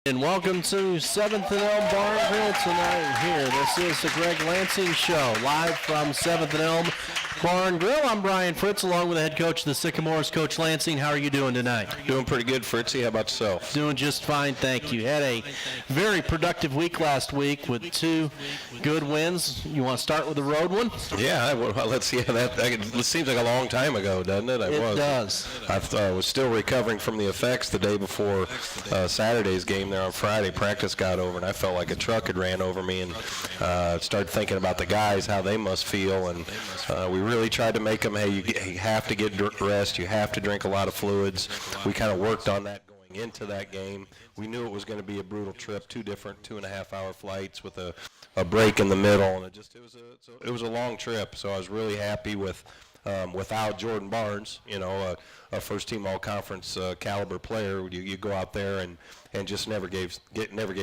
And welcome to 7th and Elm Bar and Grill tonight here. This is the Greg Lansing Show, live from 7th and Elm Bar and Grill. I'm Brian Fritz, along with the head coach of the Sycamores, Coach Lansing. How are you doing tonight? Doing pretty good, Fritzy. How about yourself? Doing just fine, thank you. Had a very productive week last week with two good wins. You want to start with the road one? Yeah, well, let's see. That seems like a long time ago, doesn't it? It does. I was still recovering from the effects the day before Saturday's game there on Friday. Practice got over, and I felt like a truck had ran over me, and started thinking about the guys, how they must feel, and we really tried to make them, hey, you have to get rest, you have to drink a lot of fluids. We kind of worked on that going into that game. We knew it was going to be a brutal trip, two different 2.5-hour flights with a break in the middle, and it was a long trip. So I was really happy with without Jordan Barnes, a first-team all-conference caliber player. You go out there and just never gave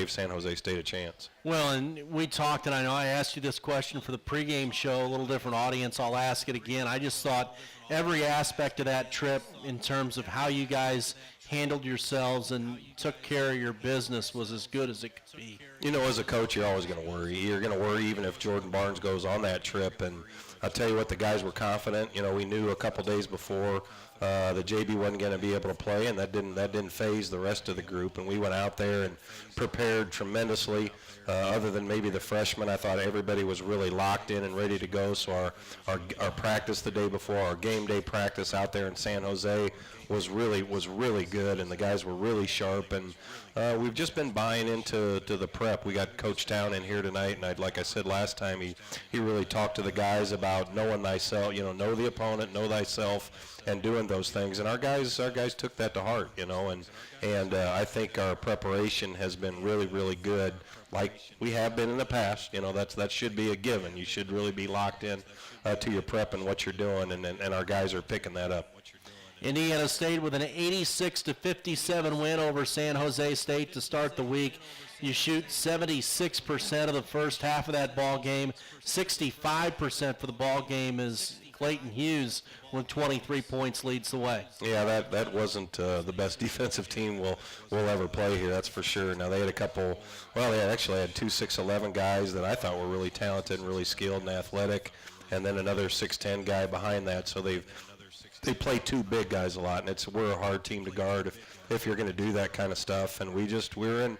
San Jose State a chance. Well, and we talked, and I know I asked you this question for the pregame show, a little different audience. I'll ask it again. I just thought every aspect of that trip in terms of how you guys handled yourselves and took care of your business was as good as it could be. As a coach, you're always going to worry. You're going to worry even if Jordan Barnes goes on that trip. And I'll tell you what, the guys were confident. We knew a couple days before that JB wasn't going to be able to play, and that didn't faze the rest of the group. And we went out there and prepared tremendously. Other than maybe the freshmen, I thought everybody was really locked in and ready to go. So our practice the day before, our game day practice out there in San Jose was really good, and the guys were really sharp. And we've just been buying into the prep. We got Coach Town in here tonight, and like I said last time, he really talked to the guys about knowing thyself. Know the opponent, know thyself, and doing those things. And our guys took that to heart. And I think our preparation has been really good, like we have been in the past. That should be a given. You should really be locked in to your prep and what you're doing, and our guys are picking that up. Indiana State with an 86-57 win over San Jose State to start the week. You shoot 76% of the first half of that ball game. 65% for the ball game as Clayton Hughes with 23 points leads the way. Yeah, that wasn't the best defensive team we'll ever play here, that's for sure. Now they had they actually had two 6'11" guys that I thought were really talented and really skilled and athletic, and then another 6'10" guy behind that. So they play two big guys a lot, and we're a hard team to guard if you're going to do that kind of stuff. And we're in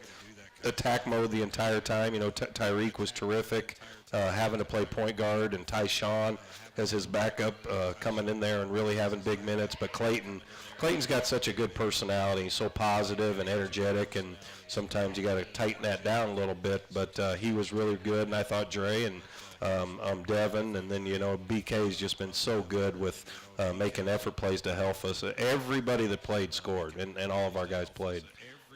attack mode the entire time. Tyreek was terrific, having to play point guard, and Tyshawn as his backup coming in there and really having big minutes. But Clayton's got such a good personality. He's so positive and energetic, and sometimes you got to tighten that down a little bit. But he was really good, and I thought Dre and Devin, and then BK's just been so good with making effort plays to help us. Everybody that played scored, and all of our guys played.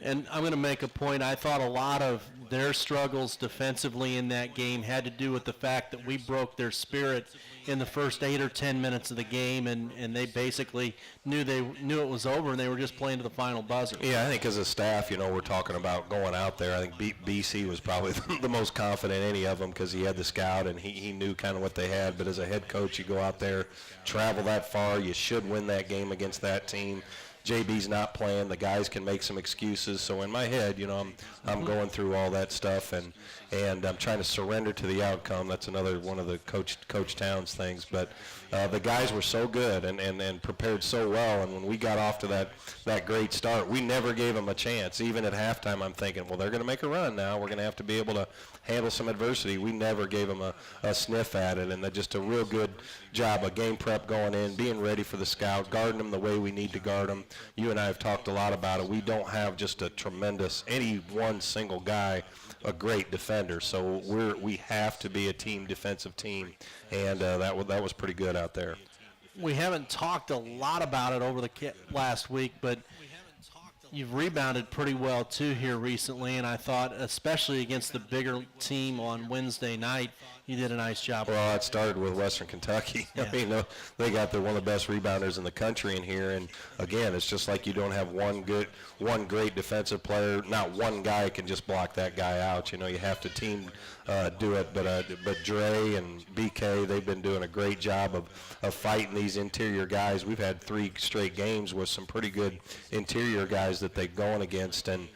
And I'm going to make a point. I thought a lot of their struggles defensively in that game had to do with the fact that we broke their spirit in the first 8 or 10 minutes of the game, and they basically knew it was over, and they were just playing to the final buzzer. Yeah, I think as a staff, we're talking about going out there. I think BC was probably the most confident any of them because he had the scout, and he knew kind of what they had. But as a head coach, you go out there, travel that far, you should win that game against that team. JB's not playing. The guys can make some excuses. So in my head, I'm going through all that stuff, and I'm trying to surrender to the outcome. That's another one of the Coach Towns things. But the guys were so good and prepared so well. And when we got off to that great start, we never gave them a chance. Even at halftime, I'm thinking, well, they're going to make a run now. We're going to have to be able to handle some adversity. We never gave them a sniff at it. And just a real good job of game prep going in, being ready for the scout, guarding them the way we need to guard them. You and I have talked a lot about it. We don't have just a tremendous, any one single guy, a great defender. So we have to be a defensive team, and that was pretty good out there. We haven't talked a lot about it over the last week, but you've rebounded pretty well too here recently, and I thought especially against the bigger team on Wednesday night, you did a nice job. Well, it started with Western Kentucky. Yeah. I mean, they got one of the best rebounders in the country in here, and again, it's just like you don't have one great defensive player. Not one guy can just block that guy out. You have to team do it. But Dre and BK, they've been doing a great job of fighting these interior guys. We've had 3 straight games with some pretty good interior guys that they're going against. And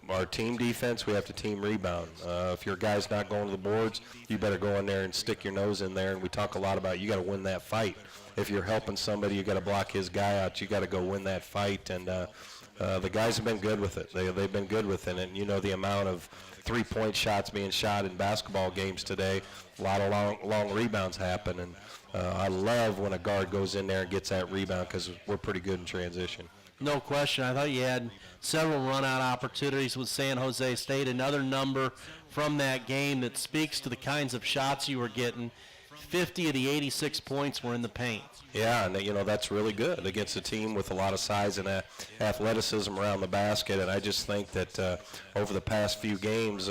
our team defense, we have to team rebound. If your guy's not going to the boards, you better go in there and stick your nose in there. And we talk a lot about you got to win that fight. If you're helping somebody, you got to block his guy out. You got to go win that fight. And the guys have been good with it. They've been good with it. And you know the amount of three-point shots being shot in basketball games today. A lot of long rebounds happen. And I love when a guard goes in there and gets that rebound because we're pretty good in transition. No question. I thought you had several run-out opportunities with San Jose State. Another number from that game that speaks to the kinds of shots you were getting. 50 of the 86 points were in the paint. Yeah, and you know that's really good against a team with a lot of size and athleticism around the basket. And I just think that over the past few games,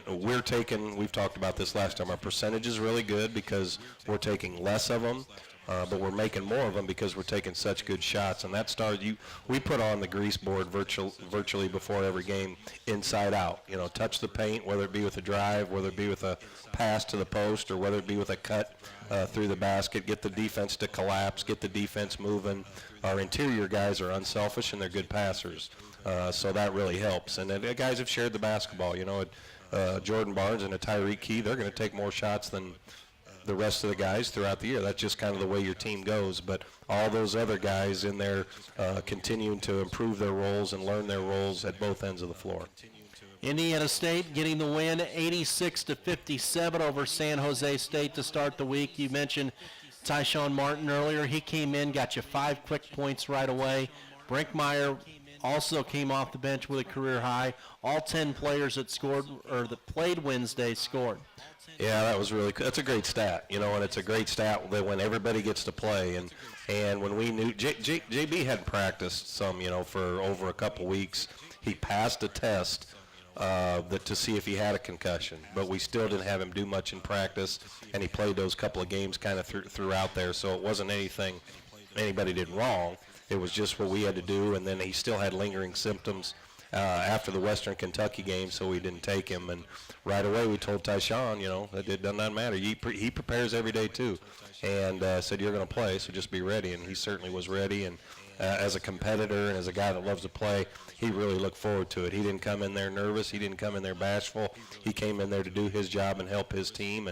we've talked about this last time, our percentage is really good because we're taking less of them. But we're making more of them because we're taking such good shots. And that started, we put on the grease board virtually before every game, inside out. You know, touch the paint, whether it be with a drive, whether it be with a pass to the post, or whether it be with a cut through the basket, get the defense to collapse, get the defense moving. Our interior guys are unselfish and they're good passers. So that really helps. And the guys have shared the basketball. You know, Jordan Barnes and a Tyreek Key, they're going to take more shots than the rest of the guys throughout the year. That's just kind of the way your team goes. But all those other guys in there continuing to improve their roles and learn their roles at both ends of the floor. Indiana State getting the win 86-57 over San Jose State to start the week. You mentioned Tyshawn Martin earlier. He came in, got you 5 quick points right away. Brinkmeyer also came off the bench with a career high. All 10 players that played Wednesday scored. Yeah, that was really that's a great stat, you know, and it's a great stat that when everybody gets to play. And when we knew JB hadn't practiced some, you know, for over a couple weeks. He passed a test to see if he had a concussion, but we still didn't have him do much in practice, and he played those couple of games kind of throughout there, so it wasn't anything anybody did wrong. It was just what we had to do, and then he still had lingering symptoms after the Western Kentucky game, so we didn't take him. And right away we told Tyshawn, you know, that it doesn't matter. He prepares every day too, and said you're going to play, so just be ready. And he certainly was ready. And as a competitor and as a guy that loves to play, he really looked forward to it. He didn't come in there nervous. He didn't come in there bashful. He came in there to do his job and help his team.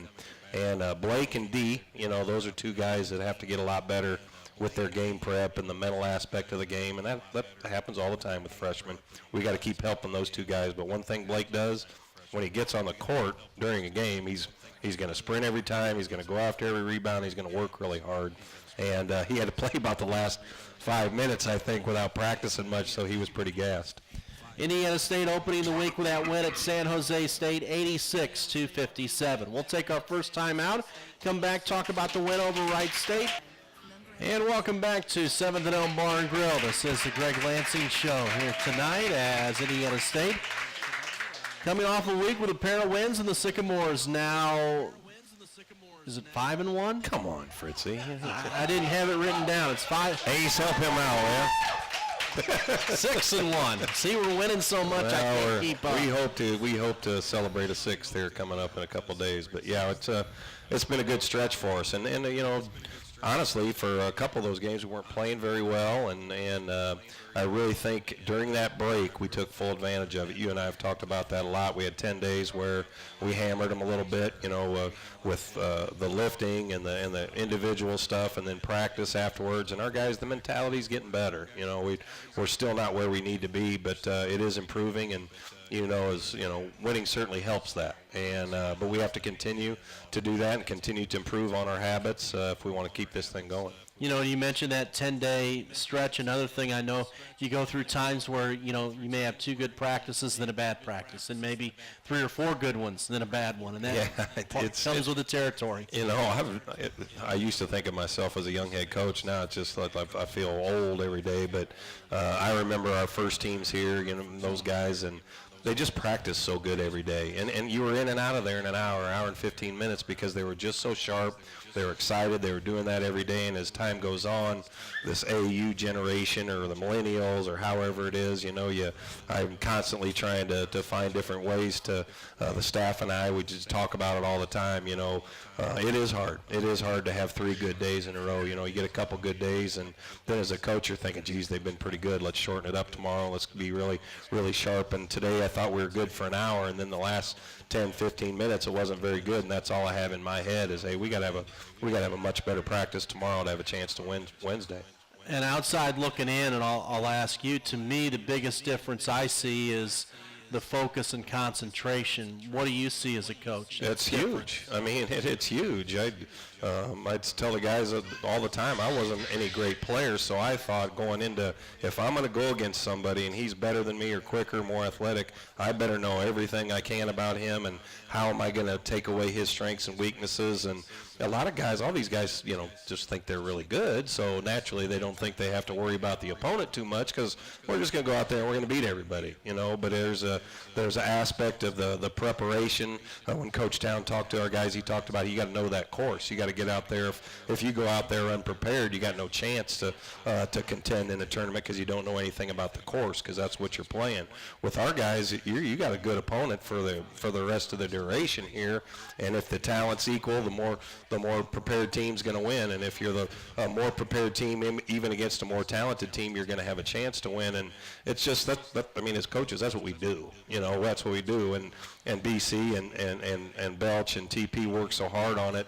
And Blake and D, you know, those are two guys that have to get a lot better with their game prep and the mental aspect of the game, and that happens all the time with freshmen. We got to keep helping those two guys. But one thing Blake does, when he gets on the court during a game, he's going to sprint every time. He's going to go after every rebound. He's going to work really hard. And he had to play about the last 5 minutes, I think, without practicing much, so he was pretty gassed. Indiana State opening the week with that win at San Jose State, 86-57. We'll take our first time out, come back, talk about the win over Wright State. And welcome back to 7th and Elm Bar and Grill. This is the Greg Lansing Show here tonight as Indiana State coming off a week with a pair of wins, and the Sycamores now, is it 5-1? Come on, Fritzy. I didn't have it written down. It's 5. Ace, help him out, man. 6-1. See, we're winning so much I can't keep up. We hope to celebrate a 6th here coming up in a couple days. But yeah, it's been a good stretch for us, and you know, honestly, for a couple of those games, we weren't playing very well, and I really think during that break we took full advantage of it. You and I have talked about that a lot. We had 10 days where we hammered them a little bit, you know, with the lifting and the individual stuff, and then practice afterwards. And our guys, the mentality's getting better. You know, we're still not where we need to be, but it is improving. And winning certainly helps that. And but we have to continue to do that and continue to improve on our habits if we want to keep this thing going. You know, you mentioned that 10-day stretch. Another thing, I know you go through times where, you know, you may have 2 good practices, then a bad practice, and maybe 3 or 4 good ones, then a bad one, and that comes with the territory. You know, I used to think of myself as a young head coach. Now it's just like I feel old every day. But I remember our first teams here, you know, those guys, and they just practice so good every day. And you were in and out of there in an hour and 15 minutes because they were just so sharp. They were excited. They were doing that every day. And as time goes on, this AU generation or the millennials or however it is, I'm constantly trying to find different ways to, the staff and I, we just talk about it all the time. It is hard. It is hard to have 3 good days in a row. You get a couple good days, and then as a coach, you're thinking, geez, they've been pretty good. Let's shorten it up tomorrow. Let's be really, really sharp. And today I thought we were good for an hour, and then the last 10, 15 minutes, it wasn't very good, and that's all I have in my head is, hey, we got to have a much better practice tomorrow to have a chance to win Wednesday. And outside looking in, and I'll ask you, to me, the biggest difference I see is the focus and concentration. What do you see as a coach? It's huge. I mean, it's huge. I'd tell the guys all the time, I wasn't any great player, so I thought going into, if I'm going to go against somebody and he's better than me or quicker, more athletic, I better know everything I can about him and how am I going to take away his strengths and weaknesses. And a lot of guys, all these guys, just think they're really good, so naturally they don't think they have to worry about the opponent too much because we're just going to go out there and we're going to beat everybody, But there's an aspect of the preparation. When Coach Town talked to our guys, he talked about you got to know that course. You got to get out there. If you go out there unprepared, you got no chance to contend in the tournament because you don't know anything about the course because that's what you're playing. With our guys, you got a good opponent for the rest of the duration here, and if the talent's equal, the more prepared team's going to win. And if you're the more prepared team, even against a more talented team, you're going to have a chance to win. And it's just that I mean, as coaches, that's what we do. That's what we do. And BC and Belch and TP work so hard on it,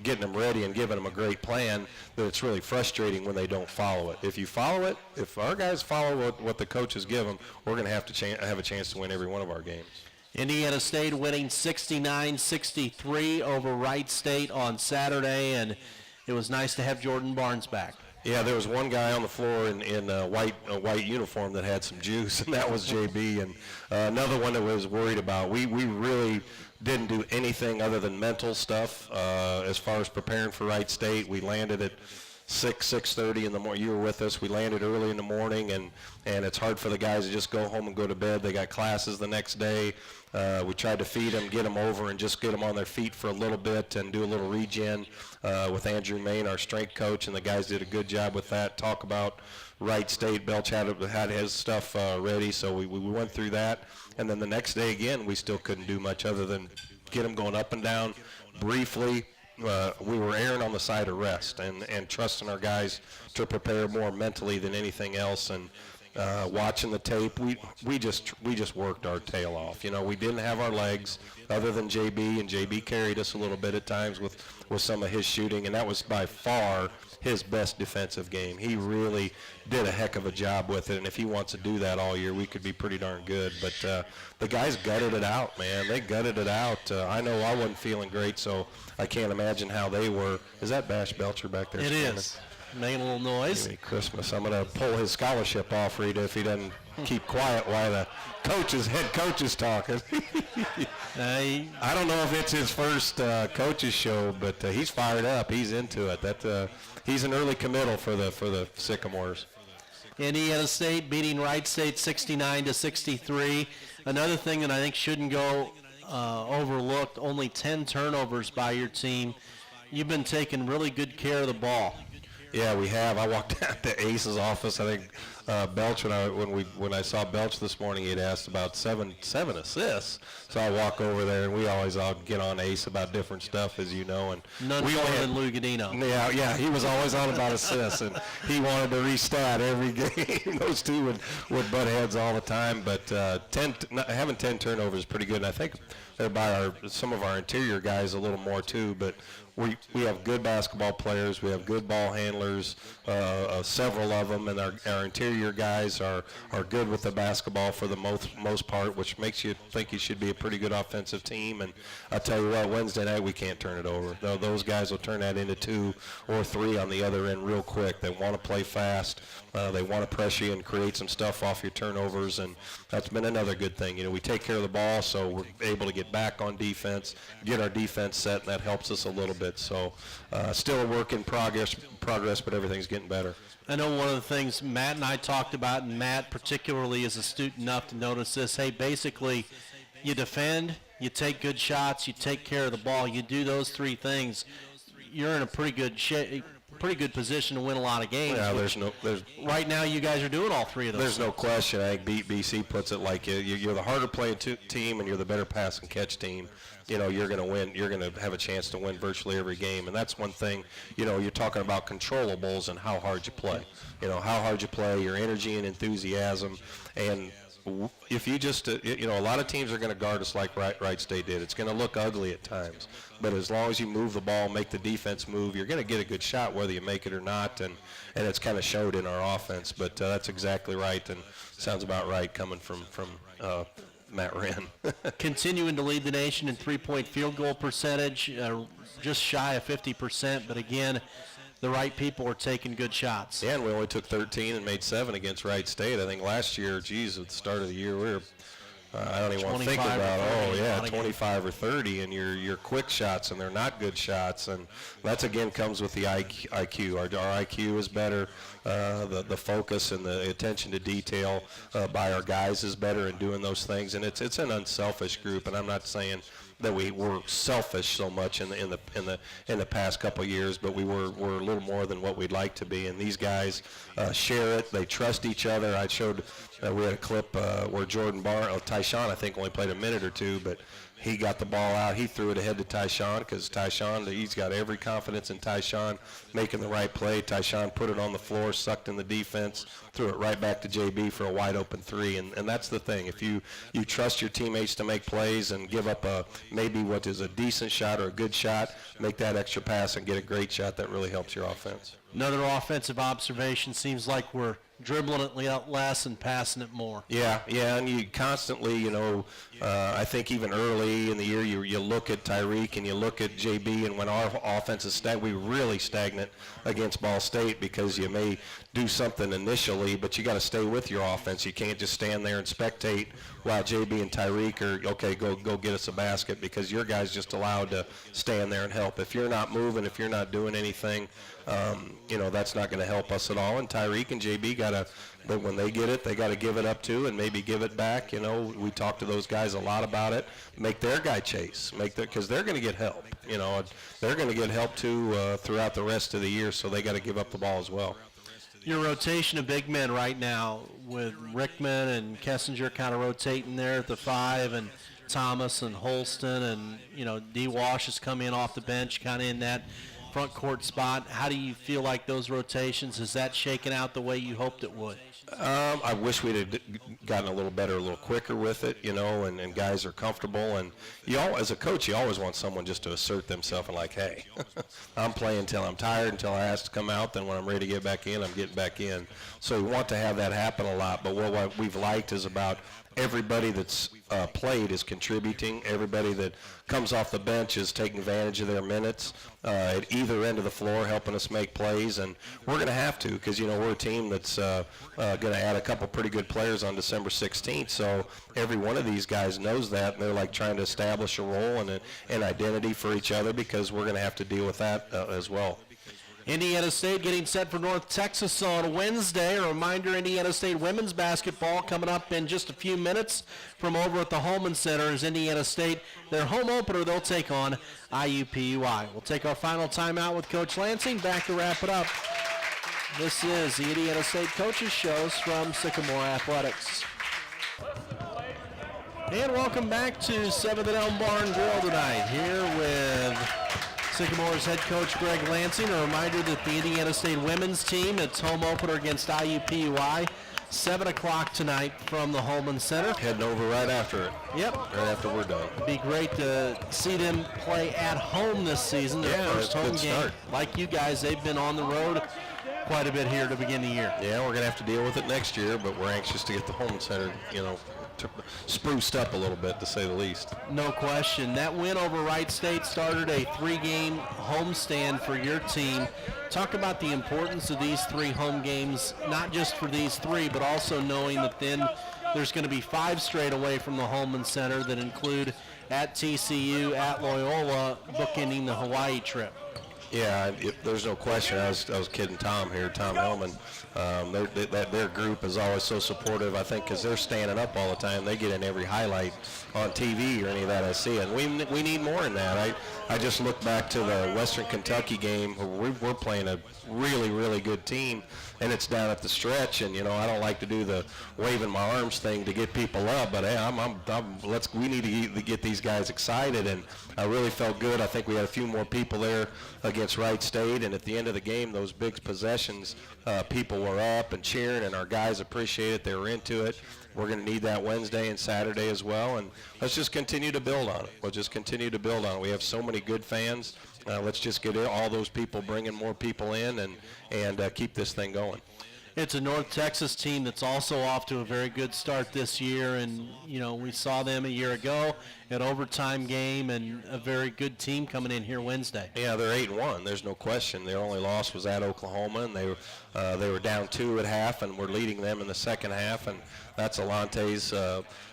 getting them ready and giving them a great plan that it's really frustrating when they don't follow it. If you follow it, if our guys follow what the coaches give them, we're going to have to have a chance to win every one of our games. Indiana State winning 69-63 over Wright State on Saturday, and it was nice to have Jordan Barnes back. Yeah, there was one guy on the floor in a white uniform that had some juice, and that was JB. And another one that was worried about. We really didn't do anything other than mental stuff as far as preparing for Wright State. We landed at 6:30 in the morning. You were with us. We landed early in the morning, and it's hard for the guys to just go home and go to bed. They got classes the next day. We tried to feed them, get them over, and just get them on their feet for a little bit and do a little regen with Andrew Main, our strength coach, and the guys did a good job with that. Talk about Wright State. Belch had his stuff ready, so we went through that. And then the next day again, we still couldn't do much other than get them going up and down briefly. We were erring on the side of rest and trusting our guys to prepare more mentally than anything else. And watching the tape, we just worked our tail off. We didn't have our legs other than JB, and JB carried us a little bit at times with some of his shooting, and that was by far his best defensive game. He really did a heck of a job with it, and if he wants to do that all year, we could be pretty darn good. But the guys gutted it out, man. They gutted it out. I know I wasn't feeling great, so I can't imagine how they were. Is that Bash Belcher back there? It is. Making a little noise. Merry Christmas. I'm going to pull his scholarship off, Rita, if he doesn't keep quiet while the head coach is talking. I don't know if it's his first coach's show, but he's fired up. He's into it. He's an early committal for the Sycamores. Indiana State beating Wright State 69-63. Another thing that I think shouldn't go overlooked, only 10 turnovers by your team. You've been taking really good care of the ball. Yeah, we have. I walked down to Ace's office. I think Belch, when I saw Belch this morning, he had asked about seven assists. So I walk over there, and we always all get on Ace about different stuff, as you know. And none more than Lou Godino. Yeah, he was always on about assists, and he wanted to restat every game. Those two would butt heads all the time. But having 10 turnovers is pretty good, and I think they're by some of our interior guys a little more too. But we have good basketball players. We have good ball handlers, several of them, and our interior guys are good with the basketball for the most part, which makes you think you should be a pretty good offensive team. And I'll tell you what, Wednesday night we can't turn it over. Those guys will turn that into 2 or 3 on the other end real quick. They want to play fast. They want to pressure you and create some stuff off your turnovers, and that's been another good thing. We take care of the ball, so we're able to get back on defense, get our defense set, and that helps us a little bit. So still a work in progress, but everything's getting better. I know one of the things Matt and I talked about, and Matt particularly is astute enough to notice this, hey, basically you defend, you take good shots, you take care of the ball, you do those three things, you're in a pretty good position to win a lot of games. Yeah, right now you guys are doing all three of those. There's no question. I think BC puts it like you're the harder playing team and you're the better pass and catch team. You're going to win. You're going to have a chance to win virtually every game, and that's one thing. You're talking about controllables and how hard you play. How hard you play, your energy and enthusiasm, and if you just, a lot of teams are going to guard us like Wright State did. It's going to look ugly at times, but as long as you move the ball, make the defense move, you're going to get a good shot whether you make it or not, and it's kind of showed in our offense. But that's exactly right, and sounds about right coming from Matt Wren. Continuing to lead the nation in three-point field goal percentage, just shy of 50%, but again, the right people are taking good shots. Yeah, and we only took 13 and made 7 against Wright State. I think last year, at the start of the year, we were, I don't even want to think about, 25 or 30, and your quick shots, and they're not good shots, and that's, again, comes with the IQ. Our IQ is better. The focus and the attention to detail by our guys is better in doing those things, and it's an unselfish group, and I'm not saying that we were selfish so much in the past couple of years, but we're a little more than what we'd like to be. And these guys share it. They trust each other. I showed we had a clip where Tyshawn I think only played a minute or two, but he got the ball out. He threw it ahead to Tyshawn because Tyshawn, he's got every confidence in Tyshawn making the right play. Tyshawn put it on the floor, sucked in the defense, threw it right back to JB for a wide open three. And that's the thing. If you trust your teammates to make plays and give up maybe what is a decent shot or a good shot, make that extra pass and get a great shot, that really helps your offense. Another offensive observation, seems like we're dribbling it less and passing it more. Yeah, and you constantly, I think even early in the year, you look at Tyreek and you look at JB, and when our offense is stagnant, we're really stagnant against Ball State because you may do something initially, but you got to stay with your offense. You can't just stand there and spectate while JB and Tyreek are, okay, go get us a basket, because your guys just allowed to stand there and help. If you're not moving, if you're not doing anything, that's not going to help us at all. And Tyreek and JB but when they get it, they got to give it up too, and maybe give it back. We talk to those guys a lot about it. Make their guy chase, because they're going to get help. They're going to get help too throughout the rest of the year, so they got to give up the ball as well. Your rotation of big men right now, with Rickman and Kessinger kind of rotating there at the 5, and Thomas and Holston, and D. Walsh has come in off the bench, kind of in that front court spot. How do you feel like those rotations, is that shaken out the way you hoped it would? I wish we'd have gotten a little better, a little quicker with it, and guys are comfortable. And as a coach, you always want someone just to assert themselves and like, hey, I'm playing until I'm tired, until I ask to come out. Then when I'm ready to get back in, I'm getting back in. So we want to have that happen a lot. But what we've liked is about everybody that's played is contributing. Everybody that comes off the bench is taking advantage of their minutes at either end of the floor, helping us make plays. And we're going to have to, because, we're a team that's going to add a couple pretty good players on December 16th. So every one of these guys knows that, and they're like trying to establish a role and an identity for each other, because we're going to have to deal with that as well. Indiana State getting set for North Texas on Wednesday. A reminder, Indiana State women's basketball coming up in just a few minutes from over at the Holman Center as Indiana State, their home opener, they'll take on IUPUI. We'll take our final timeout with Coach Lansing. Back to wrap it up. This is the Indiana State Coaches Shows from Sycamore Athletics. And welcome back to 7th and Elm Barn Grill tonight, here with Sycamore's head coach Greg Lansing. A reminder that the Indiana State women's team, its home opener against IUPUI, 7 o'clock tonight from the Holman Center. Heading over right after it. Yep. Right after we're done. It'd be great to see them play at home this season. Their first home game. Start. Like you guys, they've been on the road quite a bit here to begin the year. Yeah, we're going to have to deal with it next year, but we're anxious to get the Holman Center, spruced up a little bit, to say the least. No question. That win over Wright State started a 3-game homestand for your team. Talk about the importance of these 3 home games, not just for these 3, but also knowing that then there's going to be 5 straight away from the Holman Center that include at TCU, at Loyola, bookending the Hawaii trip. Yeah, there's no question. I was kidding Tom here, Tom Hellman. Their group is always so supportive, I think, because they're standing up all the time. They get in every highlight on TV or any of that I see, and we need more in that. I just look back to the Western Kentucky game where we're playing a really, really good team, and it's down at the stretch, and, you know, I don't like to do the waving my arms thing to get people up, but, hey, we need to get these guys excited, and I really felt good. I think we had a few more people there against Wright State, and at the end of the game, those big possessions, people were up and cheering, and our guys appreciated it. They were into it. We're going to need that Wednesday and Saturday as well, and let's just continue to build on it. We'll just continue to build on it. We have so many good fans. Let's just get all those people, bringing more people in, and keep this thing going. It's a North Texas team that's also off to a very good start this year, and, you know, we saw them a year ago, an overtime game, and a very good team coming in here Wednesday. Yeah, they're 8-1. There's no question. Their only loss was at Oklahoma, and they were down 2 at half, and we're leading them in the second half, and that's Alante's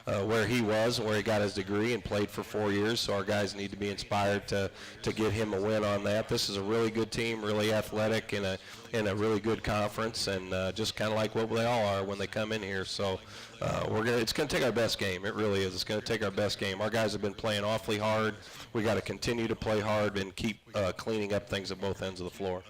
where he was, where he got his degree and played for 4 years. So our guys need to be inspired to get him a win on that. This is a really good team, really athletic, in a really good conference, and just kind of like what they all are when they come in here. So it's going to take our best game. It really is. It's going to take our best game. Our guys have been playing awfully hard. We got to continue to play hard and keep cleaning up things at both ends of the floor.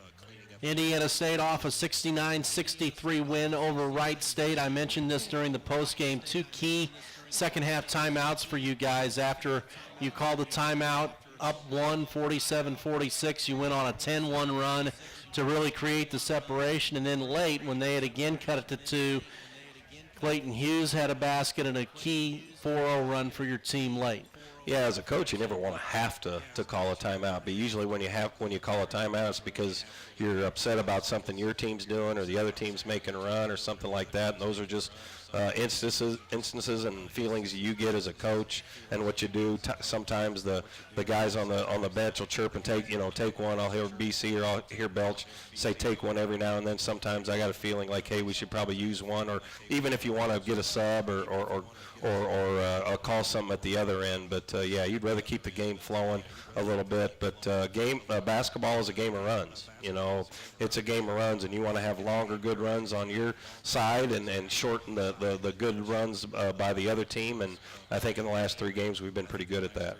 Indiana State off a 69-63 win over Wright State. I mentioned this during the postgame. 2 key second-half timeouts for you guys. After you called the timeout, up 1, 47-46, you went on a 10-1 run to really create the separation. And then late, when they had again cut it to 2, Clayton Hughes had a basket and a key 4-0 run for your team late. Yeah, as a coach, you never want to have to call a timeout. But usually when you call a timeout, it's because you're upset about something your team's doing or the other team's making a run or something like that. And those are just instances and feelings you get as a coach, and what you do. Sometimes the guys on the bench will chirp and take one. I'll hear BC or I'll hear Belch say take one every now and then. Sometimes I got a feeling like, hey, we should probably use one, or even if you want to get a sub or call something at the other end. But yeah, you'd rather keep the game flowing a little bit. But basketball is a game of runs. You know, it's a game of runs, and you want to have longer good runs on your side and shorten the good runs by the other team. And I think in the last 3 games we've been pretty good at that.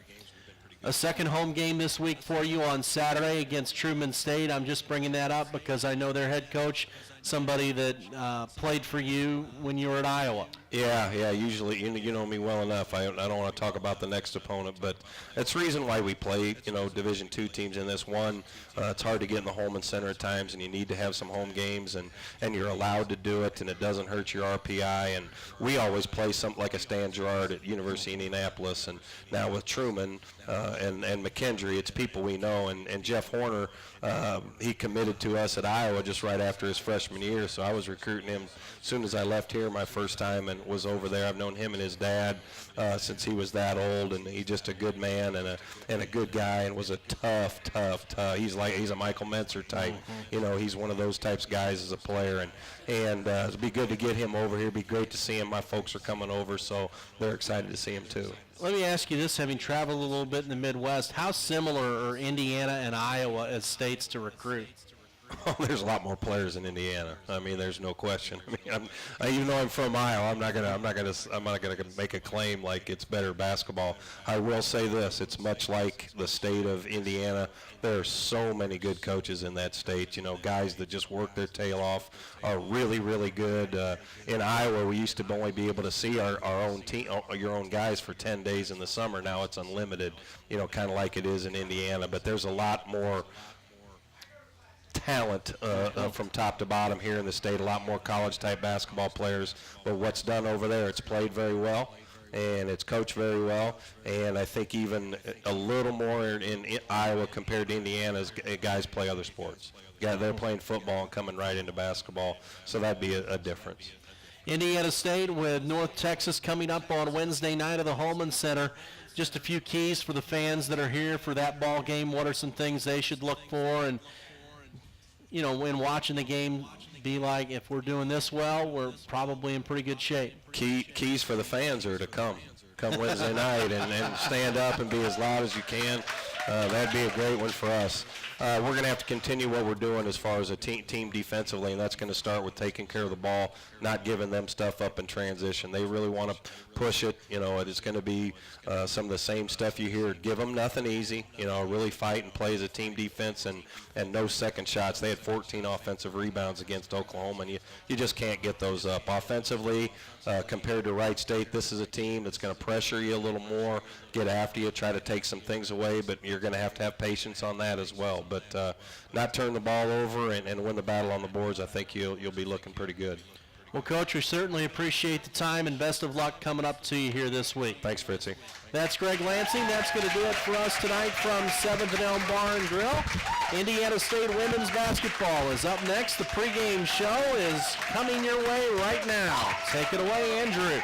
A second home game this week for you on Saturday against Turman State. I'm just bringing that up because I know their head coach, somebody that played for you when you were at Iowa. Yeah. Usually, you know me well enough. I don't want to talk about the next opponent, but that's the reason why we play, Division II teams in this. One, it's hard to get in the Holman Center at times, and you need to have some home games, and you're allowed to do it, and it doesn't hurt your RPI. And we always play something like a Stan Gerard at University of Indianapolis, and now with Truman and McKendree, it's people we know. And Jeff Horner, he committed to us at Iowa just right after his freshman year, so I was recruiting him as soon as I left here my first time and was over there. I've known him and his dad since he was that old, and he's just a good man and a good guy, and was a tough. He's a Michael Mentzer type. He's one of those types of guys as a player, and it'd be good to get him over here. It'd be great to see him. My folks are coming over, so they're excited to see him too. Let me ask you this, having traveled a little bit in the Midwest, how similar are Indiana and Iowa as states to recruit? Oh, there's a lot more players in Indiana. I mean, there's no question. I mean, even though I'm from Iowa, I'm not gonna make a claim like it's better basketball. I will say this: it's much like the state of Indiana. There are so many good coaches in that state. Guys that just work their tail off, are really, really good. In Iowa, we used to only be able to see our own team, your own guys, for 10 days in the summer. Now it's unlimited. Kind of like it is in Indiana. But there's a lot more talent from top to bottom here in the state, a lot more college-type basketball players. But what's done over there, it's played very well, and it's coached very well, and I think even a little more in Iowa compared to Indiana as guys play other sports. Yeah, they're playing football and coming right into basketball, so that'd be a difference. Indiana State with North Texas coming up on Wednesday night at the Holman Center. Just a few keys for the fans that are here for that ball game. What are some things they should look for? And when watching the game, be like, if we're doing this well, we're probably in pretty good shape. Keys for the fans are to come Wednesday night and stand up and be as loud as you can That'd be a great one for us. We're going to have to continue what we're doing as far as a team defensively, and that's going to start with taking care of the ball, not giving them stuff up in transition. They really want to push it. It's going to be some of the same stuff you hear. Give them nothing easy. Really fight and play as a team defense, and no second shots. They had 14 offensive rebounds against Oklahoma, and you just can't get those up. Offensively, compared to Wright State, this is a team that's going to pressure you a little more, get after you, try to take some things away, but you're going to have patience on that as well. But not turn the ball over and win the battle on the boards, I think you'll be looking pretty good. Well, Coach, we certainly appreciate the time, and best of luck coming up to you here this week. Thanks, Fritzy. That's Greg Lansing. That's going to do it for us tonight from 7th and Elm Bar and Grill. Indiana State women's basketball is up next. The pregame show is coming your way right now. Take it away, Andrew.